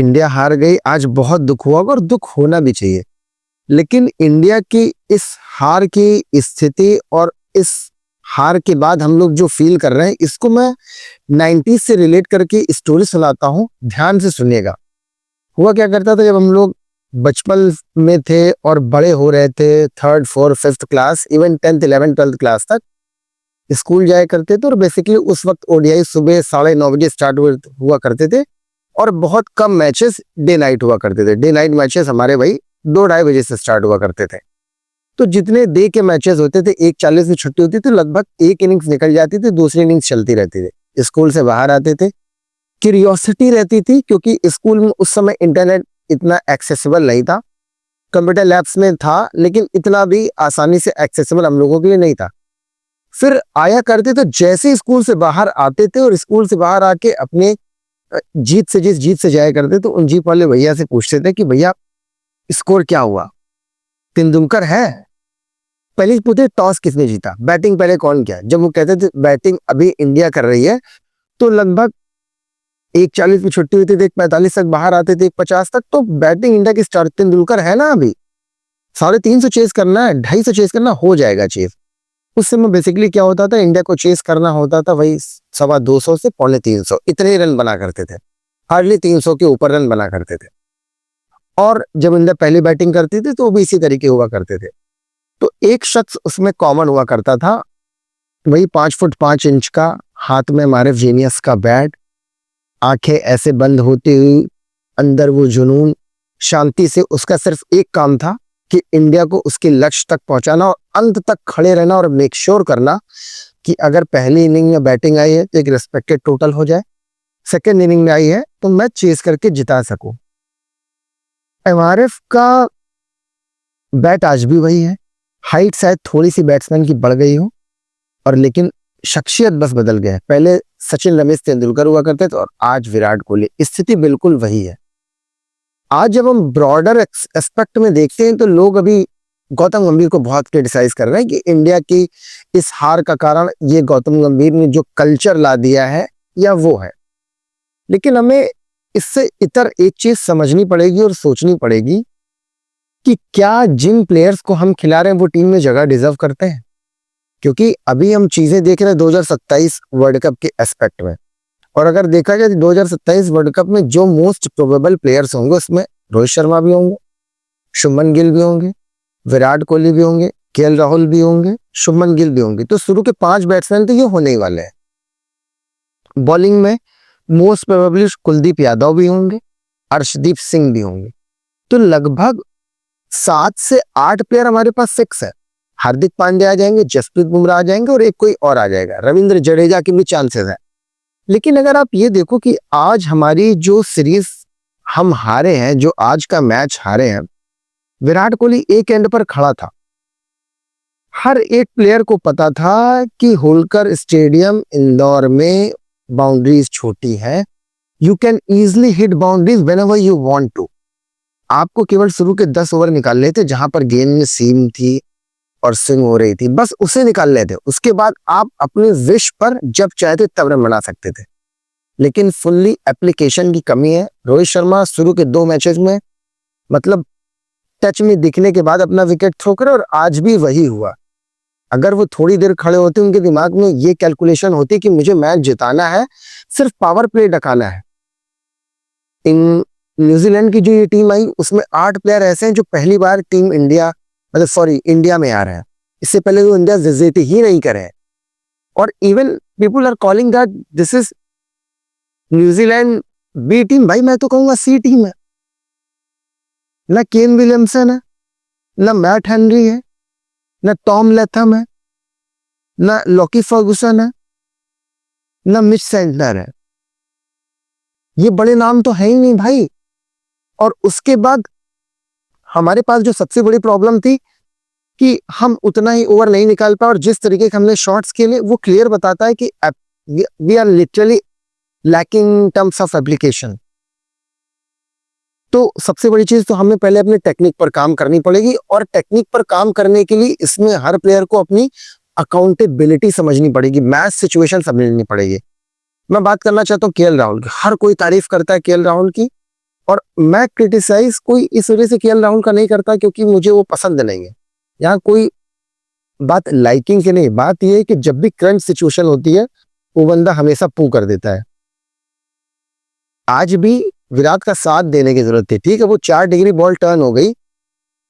India हार गई, आज बहुत दुख हुआ और दुख होना भी चाहिए। लेकिन इंडिया की इस हार की स्थिति और इस हार के बाद हम लोग जो फील कर रहे हैं, इसको मैं 90s से रिलेट करके स्टोरी सुनाता हूँ, ध्यान से सुनिएगा। हुआ क्या करता था जब हम लोग बचपन में थे और बड़े हो रहे थे, 3rd 4th 5th class, even 10th 11th 12th class तक स्कूल जाया करते थे। और बेसिकली उस वक्त ओडीआई सुबह 9:30 बजे स्टार्ट हुआ करते थे और बहुत कम मैचेस डे नाइट हुआ करते थे। डे नाइट मैचेस हमारे भाई 2-2:30 बजे से स्टार्ट हुआ करते थे। तो जितने डे के मैचेस होते थे, 1:40 में छुट्टी होती थी, लगभग एक इनिंग्स निकल जाती थी, दूसरी इनिंग्स चलती रहती थी। स्कूल से बाहर आते थे, क्यूरियोसिटी रहती थी क्योंकि स्कूल में उस समय इंटरनेट इतना एक्सेसिबल नहीं था। कंप्यूटर लैब्स में था लेकिन इतना भी आसानी से एक्सेसिबल हम लोगों के लिए नहीं था। फिर आया करते तो जैसे स्कूल से बाहर आते थे और स्कूल से बाहर आके अपने जिस जीत से जाया करते तो उन जीप वाले भैया से पूछते थे कि भैया स्कोर क्या हुआ, तेंदुलकर है। पहले पूछते टॉस किसने जीता, बैटिंग पहले कौन किया। जब वो कहते थे बैटिंग अभी इंडिया कर रही है, तो लगभग 1:40 में छुट्टी होती थी, 1:45 तक बाहर आते थे, 1:50 तक। तो बैटिंग इंडिया की स्टार तेंदुलकर है ना, अभी 350 चेस करना है, 250 चेस करना, हो जाएगा चेस। उस समय बेसिकली क्या होता था, इंडिया को चेस करना होता था वही 250 से 350, इतने ही रन बना करते थे, हार्डली 300 के ऊपर रन बना करते थे। और जब इंडिया पहली बैटिंग करती थी तो वो भी इसी तरीके हुआ करते थे। तो एक शख्स उसमें कॉमन हुआ करता था, वही 5 फुट 5 इंच का, हाथ में हमारे जीनियस का बैट, आंखें ऐसे बंद होती हुई, अंदर वो जुनून, शांति से उसका सिर्फ एक काम था कि इंडिया को उसके लक्ष्य तक पहुंचाना और अंत तक खड़े रहना और मेक श्योर करना कि अगर पहली इनिंग में बैटिंग आई है तो एक रिस्पेक्टेड टोटल हो जाए, सेकेंड इनिंग में आई है तो मैच चेस करके जिता सकूं। एमआरएफ का बैट आज भी वही है, हाइट शायद थोड़ी सी बैट्समैन की बढ़ गई हो, और लेकिन शख्सियत बस बदल गया है। पहले सचिन रमेश तेंदुलकर हुआ करते थे और आज विराट कोहली, स्थिति बिल्कुल वही है। आज जब हम ब्रॉडर एस्पेक्ट में देखते हैं तो लोग अभी गौतम गंभीर को बहुत क्रिटिसाइज कर रहे हैं कि इंडिया की इस हार का कारण ये गौतम गंभीर ने जो कल्चर ला दिया है या वो है। लेकिन हमें इससे इतर एक चीज समझनी पड़ेगी और सोचनी पड़ेगी कि क्या जिन प्लेयर्स को हम खिला रहे हैं वो टीम में जगह डिजर्व करते हैं। क्योंकि अभी हम चीजें देख रहे हैं 2027 वर्ल्ड कप के एस्पेक्ट में, और अगर देखा जाए 2027 वर्ल्ड कप में जो मोस्ट प्रोबेबल प्लेयर्स होंगे उसमें रोहित शर्मा भी होंगे, शुभमन गिल भी होंगे, विराट कोहली भी होंगे, केएल राहुल भी होंगे, शुभमन गिल भी होंगे। तो शुरू के 5 बैट्समैन तो ये होने ही वाले हैं। बॉलिंग में मोस्ट प्रोबेबली कुलदीप यादव भी होंगे, अर्शदीप सिंह भी होंगे। तो लगभग 7 से 8 प्लेयर हमारे पास फिक्स है। हार्दिक पांड्या आ जाएंगे, जसप्रीत बुमराह आ जाएंगे और एक कोई और आ जाएगा, रविंद्र जडेजा के भी चांसेस है। लेकिन अगर आप ये देखो कि आज हमारी जो सीरीज हम हारे हैं, जो आज का मैच हारे हैं, विराट कोहली एक एंड पर खड़ा था। हर एक प्लेयर को पता था कि होलकर स्टेडियम इंदौर में बाउंड्रीज छोटी है, you can easily hit boundaries whenever you want to. आपको केवल शुरू के 10 ओवर निकालने थे जहां पर गेंद में सीम थी और स्विंग हो रही थी, बस उसे निकाल लेते। उसके बाद आप अपने विश पर जब चाहते तब रन बना सकते थे। लेकिन फुल्ली एप्लीकेशन की कमी है। रोहित शर्मा शुरू के 2 मैचेस में मतलब टच में दिखने के बाद अपना विकेट थ्रो करे, और आज भी वही हुआ। अगर वो थोड़ी देर खड़े होते, उनके दिमाग में ये कैलकुलेशन होती कि मुझे मैच जिताना है, सिर्फ पावर प्ले डकाना है। इन न्यूजीलैंड की जो ये टीम आई उसमें 8 प्लेयर ऐसे हैं जो पहली बार टीम इंडिया इंडिया में आ रहे हैं। इससे पहले वो इंडिया विजिट ही नहीं करे हैं। और even people are calling that this is New Zealand B team. भाई मैं तो कहूंगा सी टीम है। ना केन विलियमसन है, ना मैट हेनरी है, ना टॉम लेथम है, ना लॉकी फर्गुसन है, ना मिच सेंटनर है। ये बड़े नाम तो है ही नहीं भाई। और उसके बाद हमारे पास जो सबसे बड़ी प्रॉब्लम थी कि हम उतना ही ओवर नहीं निकाल पाए, और जिस तरीके के हमने शॉट्स खेले वो क्लियर बताता है कि we are literally lacking terms of application. तो सबसे बड़ी चीज तो हमें पहले अपने टेक्निक पर काम करनी पड़ेगी, और टेक्निक पर काम करने के लिए इसमें हर प्लेयर को अपनी अकाउंटेबिलिटी समझनी पड़ेगी, मैच सिचुएशन समझनी पड़ेगी। मैं बात करना चाहता हूँ केएल राहुल की। हर कोई तारीफ करता है केएल राहुल की, और मैं क्रिटिसाइज कोई इस वजह से केएल राहुल का नहीं करता क्योंकि मुझे वो पसंद नहीं है। यहाँ कोई बात लाइकिंग की नहीं, बात यह है कि जब भी करंट सिचुएशन होती है वो बंदा हमेशा पू कर देता है। आज भी विराट का साथ देने की जरूरत थी, ठीक है वो 4 डिग्री बॉल टर्न हो गई,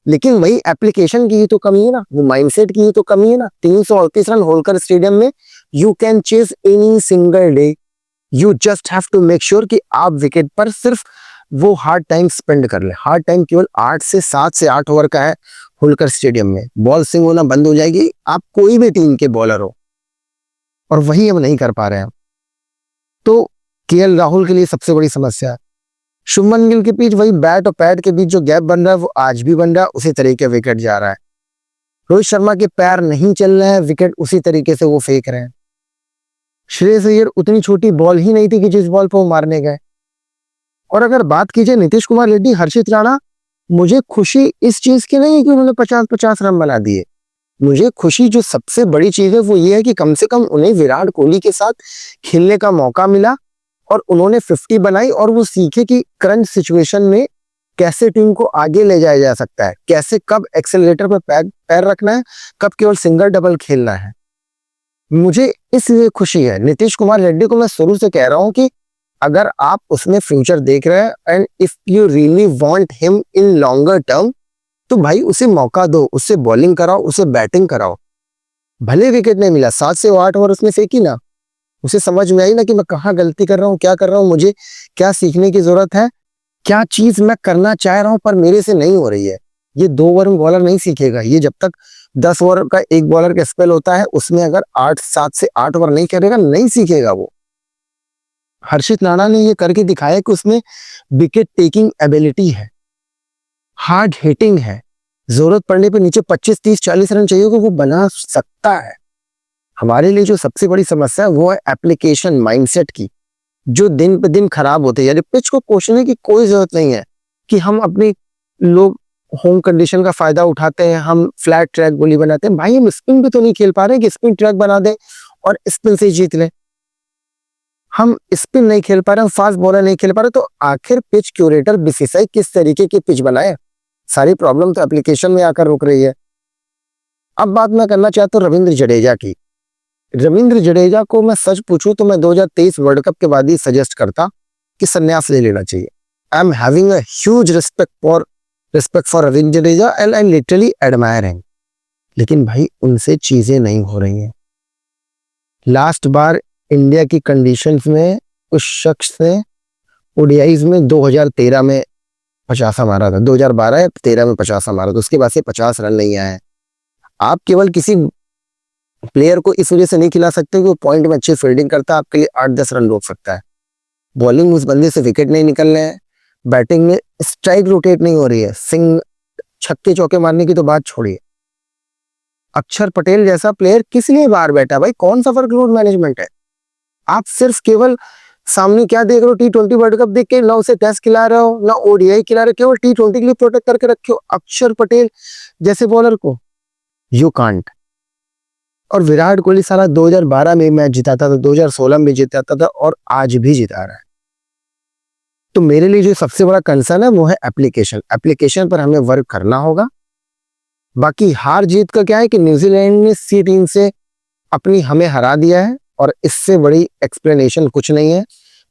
लेकिन वही एप्लीकेशन की ही तो कमी है ना, वो माइंडसेट की ही तो कमी है ना। 338 रन होलकर स्टेडियम में you can chase any single day, you just have to make sure कि आप विकेट पर सिर्फ वो हार्ड टाइम स्पेंड कर ले। हार्ड टाइम केवल 8 से 8 ओवर का है होलकर स्टेडियम में, बॉल स्विंग होना बंद हो जाएगी, आप कोई भी टीम के बॉलर हो, और वही हम नहीं कर पा रहे हैं। तो केएल राहुल के लिए सबसे बड़ी समस्या है। शुभमन गिल के बीच वही बैट और पैड के बीच जो गैप बन रहा है वो आज भी बन रहा है, उसी तरीके विकेट जा रहा है। रोहित शर्मा के पैर नहीं चल रहे हैं, विकेट उसी तरीके से वो फेंक रहे हैं। श्रेयस अय्यर उतनी छोटी बॉल ही नहीं थी कि जिस बॉल पर वो मारने गए। और अगर बात की जाए नीतीश कुमार रेड्डी, हर्षित राणा, मुझे खुशी इस चीज की नहीं है कि उन्होंने 50-50 रन बना दिए। मुझे खुशी जो सबसे बड़ी चीज है वो ये है कि कम से कम उन्हें विराट कोहली के साथ खेलने का मौका मिला और उन्होंने 50 बनाई, और वो सीखे कि करंट सिचुएशन में कैसे टीम को आगे ले जाया जा सकता है, कैसे कब एक्सेलरेटर पर पैर रखना है, कब केवल सिंगल डबल खेलना है। मुझे इसलिए खुशी है। नीतीश कुमार रेड्डी को मैं शुरू से कह रहा हूं कि अगर आप उसमें फ्यूचर देख रहे हैं and if you really want him in longer term, तो भाई उसे मौका दो, उससे बॉलिंग कराओ, उसे बैटिंग कराओ। भले विकेट नहीं मिला, 7 से 8 ओवर उसने फेंकी ना, उसे समझ में आई ना कि मैं कहाँ गलती कर रहा हूँ, क्या कर रहा हूँ, मुझे क्या सीखने की जरूरत है, क्या चीज मैं करना चाह रहा हूँ पर मेरे से नहीं हो रही है। ये 2 ओवर में बॉलर नहीं सीखेगा, ये जब तक 10 ओवर का एक बॉलर का स्पेल होता है उसमें अगर 7 से 8 ओवर नहीं करेगा, नहीं सीखेगा वो। हर्षित राणा ने ये करके दिखाया कि उसमें विकेट टेकिंग एबिलिटी है, हार्ड हिटिंग है, जरूरत पड़ने पे नीचे 25, 30, 40 रन चाहिए वो बना सकता है। हमारे लिए जो सबसे बड़ी समस्या है वो है एप्लीकेशन माइंडसेट की, जो दिन पे दिन खराब होते हैं। यानी पिच को कोसने की कोई जरूरत नहीं है कि हम अपनी लोग होम कंडीशन का फायदा उठाते हैं, हम फ्लैट ट्रैक बोली बनाते हैं। भाई हम स्पिन पे तो नहीं खेल पा रहे कि स्पिन ट्रैक बना दें और स्पिन से जीत लें। हम स्पिन नहीं खेल पा रहे, हम फास्ट बॉलर नहीं खेल पा रहे, तो आखिर पिच क्यूरेटर बीसीसीआई किस तरीके की पिच बनाए? सारी प्रॉब्लम तो एप्लीकेशन में आकर रुक रही है। अब बात मैं करना चाहता हूँ रविंद्र जडेजा की। रविंद्र जडेजा को मैं सच पूछूं तो मैं 2023 वर्ल्ड कप के बाद ही सजेस्ट करता कि संन्यास ले लेना चाहिए। I am having a huge respect for Ravindra Jadeja and I literally admire him, लेकिन भाई उनसे चीजें नहीं हो रही हैं। लास्ट बार इंडिया की कंडीशंस में उस शख्स ने ओडीआईज में 2013 में 50 मारा था, 2012 या 13 में 50 मारा था, उसके बाद से 50 रन नहीं आए। आप केवल किसी प्लेयर को इस वजह से नहीं खिला सकते कि वो पॉइंट में अच्छी फील्डिंग करता है, आपके लिए 8-10 रन रोक सकता है। बॉलिंग उस बंदे से विकेट नहीं निकल रहे हैं, बैटिंग में स्ट्राइक रोटेट नहीं हो रही है, छक्के चौके मारने की तो बात छोड़िए। अक्षर पटेल जैसा प्लेयर किस लिए बाहर बैठा? भाई कौन सा वर्कलोड मैनेजमेंट है? आप सिर्फ केवल सामने क्या देख रहे हो, T20 वर्ल्ड कप देख के, ना उसे टेस्ट खिला रहे हो ना ओडीआई खिला रहे हो, केवल T20 के लिए प्रोटेक्ट करके रखे हो अक्षर पटेल जैसे बॉलर को। You can't. और विराट कोहली साला 2012 में मैच जिताता था, 2016 में जिताता था और आज भी जिता रहा है। तो मेरे लिए जो सबसे बड़ा कंसर्न है वो है एप्लीकेशन पर हमें वर्क करना होगा। बाकी हार जीत का क्या है कि न्यूजीलैंड ने सी टीम से अपनी हमें हरा दिया है और इससे बड़ी एक्सप्लेनेशन कुछ नहीं है।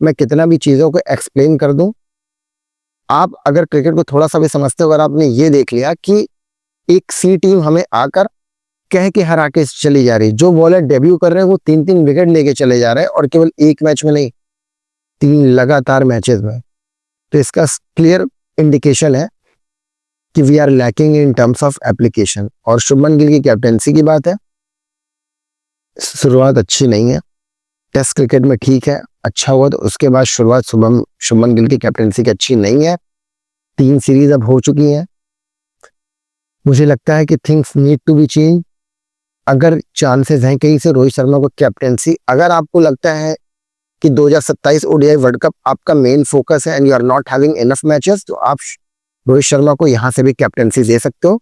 मैं कितना भी चीजों को एक्सप्लेन कर दूं, आप अगर क्रिकेट को थोड़ा सा भी समझते हो, अगर आपने ये देख लिया कि एक सी टीम हमें आकर कह के हरा के चली जा रही, जो बॉलर डेब्यू कर रहे हैं वो 3-3 विकेट लेके चले जा रहे हैं और केवल एक मैच में नहीं, 3 लगातार मैचेस में। तो इसका क्लियर इंडिकेशन है कि we are lacking in terms of application. और शुभमन गिल की कैप्टेंसी की बात है, शुरुआत अच्छी नहीं है। टेस्ट क्रिकेट में ठीक है, अच्छा हुआ, तो उसके बाद शुरुआत शुभमन गिल की कैप्टेंसी की अच्छी नहीं है। 3 सीरीज अब हो चुकी हैं। मुझे लगता है कि things need to be change. अगर चांसेस हैं कहीं से रोहित शर्मा को कैप्टेंसी, अगर आपको लगता है कि 2027 ओडीआई वर्ल्ड कप आपका मेन फोकस है and you are not having enough matches, तो आप रोहित शर्मा को यहां से भी कैप्टेंसी दे सकते हो।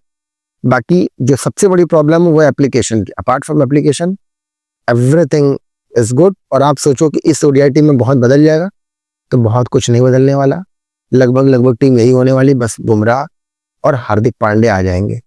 बाकी जो सबसे बड़ी प्रॉब्लम है वो एप्लीकेशन की। Apart from application everything is good. और आप सोचो कि इस ओडीआई टीम में बहुत बदल जाएगा, तो बहुत कुछ नहीं बदलने वाला। लगभग लगभग टीम यही होने वाली, बस बुमराह और हार्दिक पांड्या आ जाएंगे।